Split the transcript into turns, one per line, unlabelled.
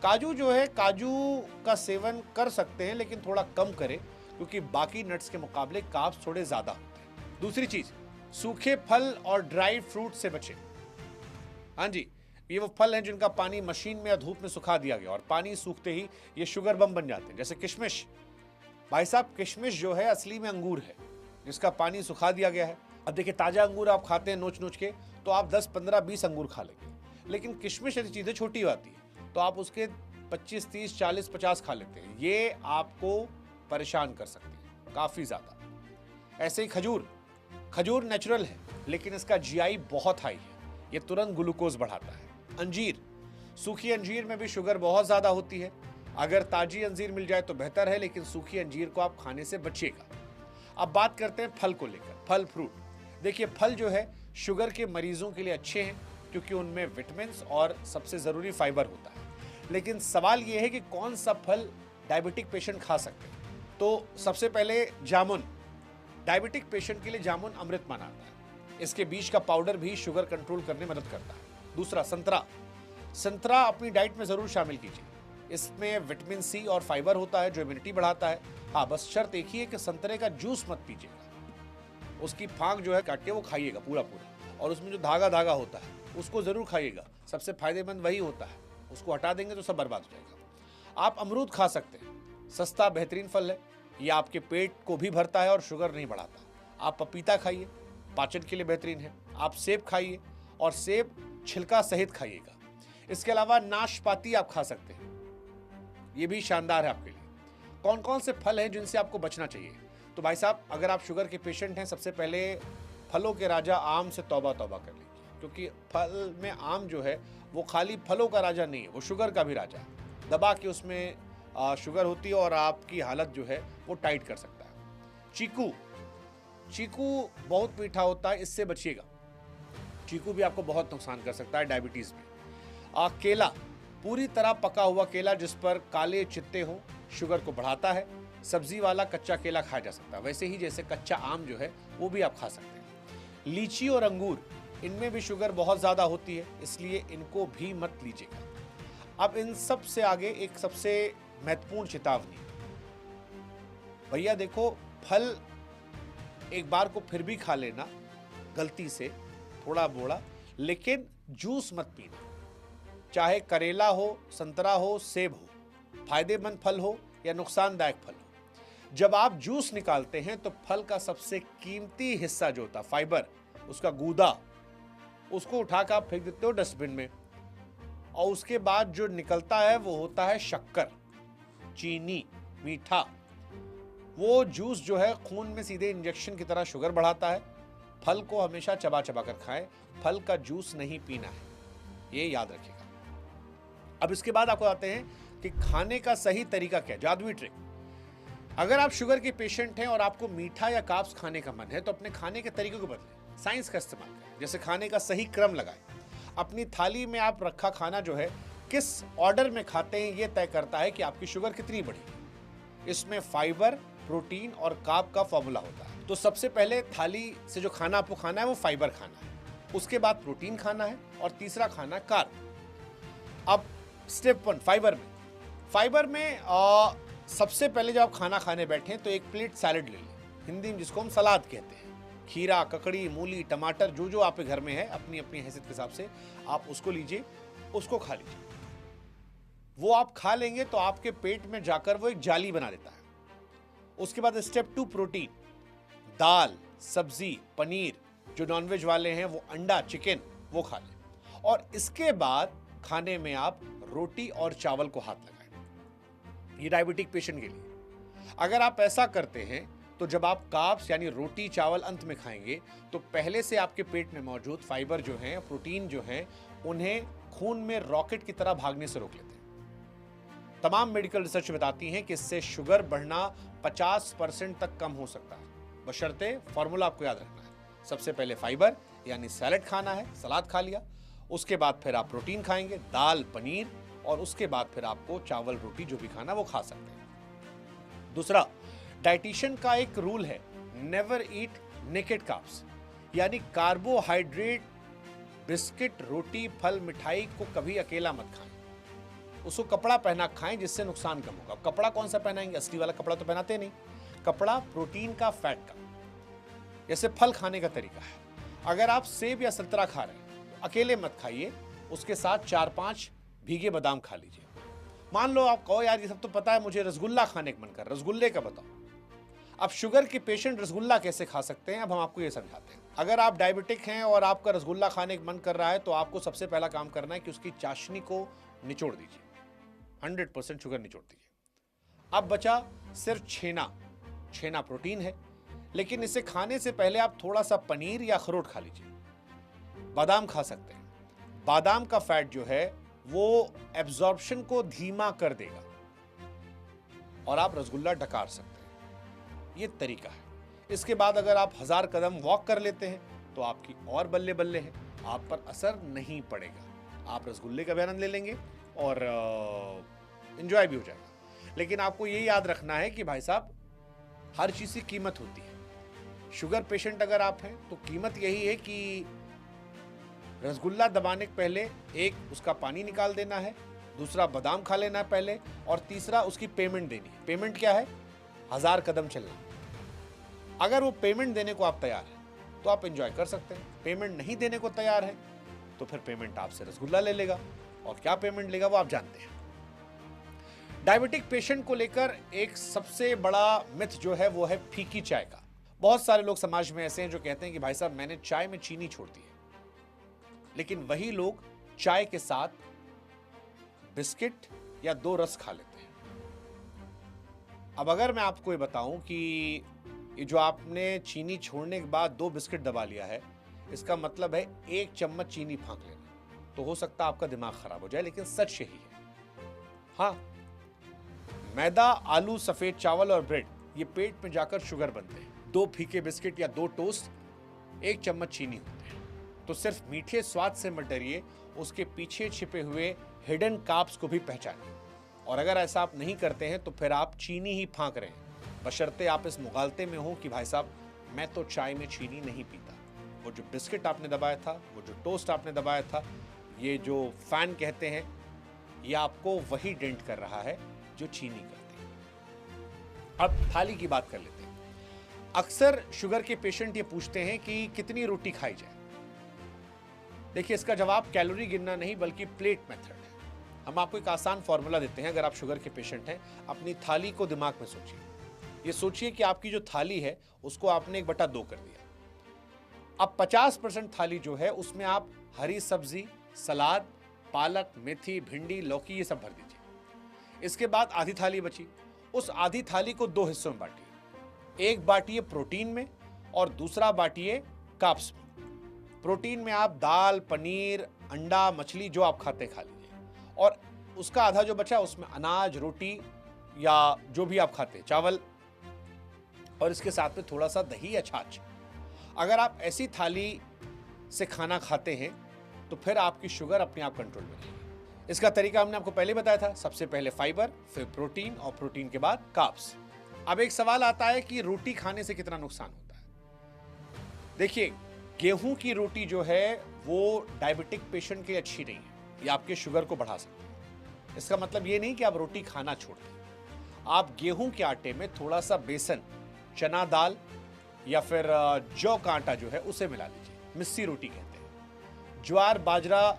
काजू जो है, काजू का सेवन कर सकते हैं लेकिन थोड़ा कम करें, क्योंकि बाकी नट्स के मुकाबले कार्ब्स थोड़े ज्यादा होते हैं। दूसरी चीज, सूखे फल और ड्राई फ्रूट से बचें। हाँ जी, ये वो फल हैं जिनका पानी मशीन में या धूप में सुखा दिया गया और पानी सूखते ही ये शुगर बम बन जाते हैं, जैसे किशमिश। भाई साहब, किशमिश जो है असली में अंगूर है जिसका पानी सुखा दिया गया है। अब देखिए, ताजा अंगूर आप खाते हैं नोच नोच के, तो आप 10, 15, 20 अंगूर खा लेंगे, लेकिन किशमिश ऐसी चीजें छोटी आती है तो आप उसके 25, 30, 40, 50 खा लेते हैं। ये आपको परेशान कर सकती है काफी ज्यादा। ऐसे ही खजूर, खजूर नेचुरल है लेकिन इसका जीआई बहुत हाई है, ये तुरंत ग्लूकोज बढ़ाता है। अंजीर, सूखी अंजीर में भी शुगर बहुत ज्यादा होती है। अगर ताजी अंजीर मिल जाए तो बेहतर है, लेकिन सूखी अंजीर को आप खाने से बचिएगा। अब बात करते हैं फल को लेकर, फल फ्रूट। देखिए, फल जो है शुगर के मरीजों के लिए अच्छे हैं क्योंकि उनमें विटामिन और सबसे जरूरी फाइबर होता है। लेकिन सवाल यह है कि कौन सा फल डायबिटिक पेशेंट खा सकते हैं। तो सबसे पहले जामुन, डायबिटिक पेशेंट के लिए जामुन अमृत माना जाता है। इसके बीज का पाउडर भी शुगर कंट्रोल करने में मदद करता है। दूसरा, संतरा, संतरा अपनी डाइट में जरूर शामिल कीजिए। इसमें विटामिन सी और फाइबर होता है जो इम्यूनिटी बढ़ाता है। हाँ, बस शर्त एक ही है कि संतरे का जूस मत पीजिएगा, उसकी फांक जो है काट के वो खाइएगा पूरा पूरा, और उसमें जो धागा धागा होता है उसको जरूर खाइएगा, सबसे फायदेमंद वही होता है। उसको हटा देंगे तो सब बर्बाद हो जाएगा। आप अमरूद खा सकते हैं, सस्ता बेहतरीन फल है, यह आपके पेट को भी भरता है और शुगर नहीं बढ़ाता। आप पपीता खाइए, पाचन के लिए बेहतरीन है। आप सेब खाइए और सेब छिलका सहित खाइएगा। इसके अलावा नाशपाती आप खा सकते हैं, ये भी शानदार है आपके लिए। कौन कौन से फल हैं जिनसे आपको बचना चाहिए? तो भाई साहब, अगर आप शुगर के पेशेंट हैं, सबसे पहले फलों के राजा आम से तौबा तौबा कर लीजिए, क्योंकि फल में आम जो है वो खाली फलों का राजा नहीं है, वो शुगर का भी राजा है। दबा के उसमें शुगर होती है और आपकी हालत जो है वो टाइट कर सकता है। चीकू, चीकू बहुत मीठा होता है, इससे बचिएगा। चीकू भी आपको बहुत नुकसान कर सकता है डायबिटीज में। केला, पूरी तरह पका हुआ केला जिस पर काले चित्ते हो, शुगर को बढ़ाता है। सब्जी वाला कच्चा केला खाया जा सकता है, वैसे ही जैसे कच्चा आम जो है वो भी आप खा सकते हैं। लीची और अंगूर, इनमें भी शुगर बहुत ज्यादा होती है, इसलिए इनको भी मत लीजिएगा। अब इन सब से आगे एक सबसे महत्वपूर्ण चेतावनी, भैया देखो, फल एक बार को फिर भी खा लेना गलती से थोड़ा बोड़ा, लेकिन जूस मत पीना। चाहे करेला हो, संतरा हो, सेब हो, फायदेमंद फल हो या नुकसानदायक फल हो, जब आप जूस निकालते हैं तो फल का सबसे कीमती हिस्सा जो होता है फाइबर, उसका गूदा, उसको उठाकर आप फेंक देते हो डस्टबिन में, और उसके बाद जो निकलता है वो होता है शक्कर, चीनी, मीठा। वो जूस जो है खून में सीधे इंजेक्शन की तरह शुगर बढ़ाता है। फल को हमेशा चबा चबा कर खाएं, फल का जूस नहीं पीना है, ये याद रखिएगा। अब इसके बाद आपको आते हैं कि खाने का सही तरीका क्या है, जादुई ट्रिक। अगर आप शुगर के पेशेंट हैं और आपको मीठा या कार्ब्स खाने का मन है तो अपने खाने के तरीके को बदलें, साइंस का इस्तेमाल करें। जैसे खाने का सही क्रम लगाएं। अपनी थाली में आप रखा खाना जो है किस ऑर्डर में खाते हैं, यह तय करता है कि आपकी शुगर कितनी बढ़ी। इसमें फाइबर, प्रोटीन और कार्ब का फॉर्मूला होता है। तो सबसे पहले थाली से जो खाना आपको खाना है वो फाइबर खाना है, उसके बाद प्रोटीन खाना है और तीसरा खाना है कार्ब। अब स्टेप 1, फाइबर में सबसे पहले जब आप खाना खाने बैठे तो एक प्लेट सैलेड ले लें, हिंदी में जिसको हम सलाद कहते हैं। खीरा, ककड़ी, मूली, टमाटर, जो जो आपके घर में है अपनी अपनी हैसियत के हिसाब से आप उसको लीजिए, उसको खा लीजिए। वो आप खा लेंगे तो आपके पेट में जाकर वो एक जाली बना देता है। उसके बाद स्टेप 2, प्रोटीन, दाल, सब्जी, पनीर, जो नॉनवेज वाले हैं वो अंडा, चिकन, वो खा लें। और इसके बाद खाने में आप रोटी और चावल को हाथ लगाएं। ये डायबिटिक पेशेंट के लिए। अगर आप ऐसा करते हैं तो जब आप कार्ब्स यानी रोटी चावल अंत में खाएंगे तो पहले से आपके पेट में मौजूद फाइबर जो हैं, प्रोटीन जो हैं, उन्हें खून में रॉकेट की तरह भागने से रोक लेते हैं। तमाम मेडिकल रिसर्च बताती हैं कि इससे शुगर बढ़ना 50% तक कम हो सकता है, बशर्ते फॉर्मूला आपको याद रखना है। सबसे पहले फाइबर यानी सैलेड खाना है, सलाद खा लिया, उसके बाद फिर आप प्रोटीन खाएंगे, दाल, पनीर, और उसके बाद फिर आपको चावल, रोटी जो भी खाना वो खा सकते हैं। दूसरा, डाइटिशियन का एक रूल है, नेवर ईट नेकेड कार्ब्स, यानी कार्बोहाइड्रेट, बिस्किट, रोटी, फल, मिठाई को कभी अकेला मत खाएं। उसको कपड़ा पहना खाएं जिससे नुकसान कम होगा। कपड़ा कौन सा पहनाएंगे? असली वाला कपड़ा तो पहनाते नहीं। कपड़ा प्रोटीन का, फैट का। जैसे फल खाने का तरीका है, अगर आप सेब या संतरा खा रहे हैं तो अकेले मत खाइए, उसके साथ 4-5 भीगे बादाम खा लीजिए। मान लो आप कहो यार ये सब तो पता है, मुझे रसगुल्ला खाने का मन कर, रसगुल्ले का बताओ। अब शुगर के पेशेंट रसगुल्ला कैसे खा सकते हैं, अब हम आपको ये समझाते हैं। अगर आप डायबिटिक हैं और आपका रसगुल्ला खाने का मन कर रहा है तो आपको सबसे पहला काम करना है कि उसकी चाशनी को निचोड़ दीजिए, 100% शुगर निचोड़ दीजिए। अब बचा सिर्फ छेना। छेना प्रोटीन है, लेकिन इसे खाने से पहले आप थोड़ा सा पनीर या अखरोट खा लीजिए। बादाम खा सकते हैं। बादाम का फैट जो है वो एब्जॉर्प्शन को धीमा कर देगा और आप रसगुल्ला डकार सकते हैं। ये तरीका है। इसके बाद अगर आप 1000 कदम वॉक कर लेते हैं तो आपकी और बल्ले बल्ले हैं, आप पर असर नहीं पड़ेगा। आप रसगुल्ले का भी आनंद ले लेंगे और एंजॉय भी हो जाएगा। लेकिन आपको ये याद रखना है कि भाई साहब, हर चीज की कीमत होती है। शुगर पेशेंट अगर आप हैं तो कीमत यही है कि रसगुल्ला दबाने के पहले एक उसका पानी निकाल देना है, दूसरा बादाम खा लेना है पहले, और तीसरा उसकी पेमेंट देनी है। पेमेंट क्या है? 1000 कदम चलना। अगर वो पेमेंट देने को आप तैयार हैं तो आप एंजॉय कर सकते हैं। पेमेंट नहीं देने को तैयार है तो फिर पेमेंट आपसे रसगुल्ला ले लेगा, और क्या पेमेंट लेगा वो आप जानते हैं। डायबिटिक पेशेंट को लेकर एक सबसे बड़ा मिथ जो है वो है फीकी चाय का। बहुत सारे लोग समाज में ऐसे हैं जो कहते हैं कि भाई साहब मैंने चाय में चीनी छोड़ दी है, लेकिन वही लोग चाय के साथ बिस्किट या 2 रस खा लेते हैं। अब अगर मैं आपको ये बताऊं कि ये जो आपने चीनी छोड़ने के बाद 2 बिस्किट दबा लिया है, इसका मतलब है 1 चम्मच चीनी फांक लेना, तो हो सकता है आपका दिमाग खराब हो जाए, लेकिन सच यही है। हाँ, मैदा, आलू, सफेद चावल और ब्रेड ये पेट में जाकर शुगर बनते हैं। 2 फीके बिस्किट या 2 टोस्ट 1 चम्मच चीनी होते हैं। तो सिर्फ मीठे स्वाद से मत डरिए, उसके पीछे छिपे हुए हिडन कार्ब्स को भी पहचानिए। और अगर ऐसा आप नहीं करते हैं तो फिर आप चीनी ही फांक रहे हैं, बशर्ते आप इस मुगालते में हो कि भाई साहब मैं तो चाय में चीनी नहीं पीता। वो जो बिस्किट आपने दबाया था, वो जो टोस्ट आपने दबाया था, ये जो फैन कहते हैं, ये आपको वही डेंट कर रहा है जो चीनी करती है। अब थाली की बात कर लेते हैं। अक्सर शुगर के पेशेंट ये पूछते हैं कि कितनी रोटी खाई जाए। देखिए, इसका जवाब कैलोरी गिनना नहीं बल्कि प्लेट मेथड है। हम आपको एक आसान फॉर्मूला देते हैं। अगर आप शुगर के पेशेंट हैं, अपनी थाली को दिमाग में सोचिए। ये सोचिए कि आपकी जो थाली है उसको आपने 1/2 कर दिया। अब 50% थाली जो है उसमें आप हरी सब्जी, सलाद, पालक, मेथी, भिंडी, लौकी ये सब भर दीजिए। इसके बाद आधी थाली बची। उस आधी थाली को 2 हिस्सों में बांटिए। एक बांटिए प्रोटीन में और दूसरा बांटिए कार्ब्स में। प्रोटीन में आप दाल, पनीर, अंडा, मछली जो आप खाते खा लीजिए, और उसका आधा जो बचा उसमें अनाज, रोटी या जो भी आप खाते, चावल, और इसके साथ में थोड़ा सा दही या छाछ। अगर आप ऐसी थाली से खाना खाते हैं तो फिर आपकी शुगर अपने आप कंट्रोल में रहेगी। इसका तरीका हमने आपको पहले बताया था। सबसे पहले फाइबर, फिर प्रोटीन, और प्रोटीन के बाद कार्ब्स। अब एक सवाल आता है कि रोटी खाने से कितना नुकसान होता है। देखिए, गेहूं की रोटी जो है वो डायबिटिक पेशेंट के लिए अच्छी नहीं है, ये आपके शुगर को बढ़ा सकती है। इसका मतलब ये नहीं कि आप रोटी खाना छोड़ दें। आप गेहूं के आटे में थोड़ा सा बेसन, चना दाल या फिर जौ का आटा जो है उसे मिला लीजिए। मिस्सी रोटी कहते हैं। ज्वार, बाजरा